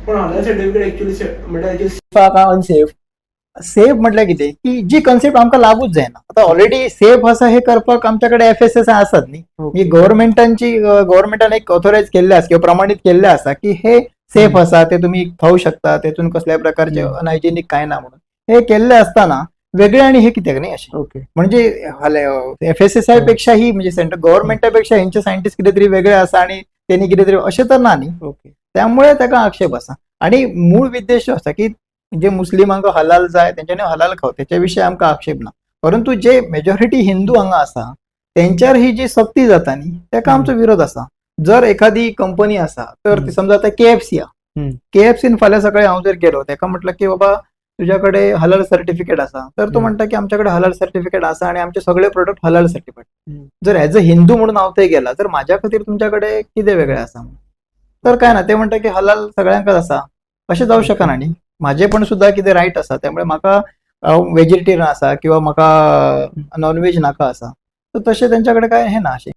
पण हलाल certificate actually म्हणजे का अनसेफ सेफ म्हटलं किती की जी कन्सेप्ट आमकां लागूच जायना. आता ऑलरेडी सेफ असं हे करपाक आमच्याकडे FSSAI आसात न्ही. ही गव्हर्नमेंटान एक ऑथोरायज केल्ले आसा किंवा प्रमाणित केल्ले आसा की हे सेफ आसा, ते तुम्ही खाऊ शकता, तेतून कसल्याय प्रकारचे अनहायजेनिक काय ना म्हणून हे केल्ले असताना वेगळे आणि हे कित्याक न्ही अशें. ओके. म्हणजे FSSAI पेक्षा ही म्हणजे सेंट्रल गव्हर्नमेंटापेक्षा हेंचे सायंटिस्ट कितें तरी वेगळे आसा आणि त्यांनी कितें तरी अशें तर ना न्ही. ओके. त्यामुळे ताका आक्षेप आसा. आणि मूळ उद्देश आसा की जे मुस्लिमांक हलाल जाय तेंच्यांनी हलाल खाव, त्याच्याविषयी आमकां आक्षेप ना. परंतु जे मेजॉरिटी हिंदू हांगा आसा तेंच्यार ही जी सक्ती जाता न्ही ताका आमचो विरोध आसा. जर एखादी कंपनी आसा तर ती समजा आता KFC KFCन फाल्यां सकाळी हांव जर गेलो ताका म्हटलं की बाबा तुझ्याकडे हलाल सर्टिफिकेट आसा, तर तो म्हणटा की आमच्याकडे हलाल सर्टिफिकेट आसा आणि आमचे सगळे प्रोडक्ट हलाल सर्टिफिकेट. जर ॲज अ हिंदू म्हणून हांव थंय गेला तर माझ्या खातीर तुमच्याकडे कितें वेगळें आसा तर काय ना, ते म्हणटा की हलाल सगळ्यांकच आसा. अशें जावं शकना न्ही. माझे पण सुद्धा कितें रायट आसा, त्यामुळे म्हाका व्हेजिटेरियन आसा किंवा म्हाका नॉनव्हेज नाका आसा, तर तशें तेंच्याकडे काय हे ना अशें.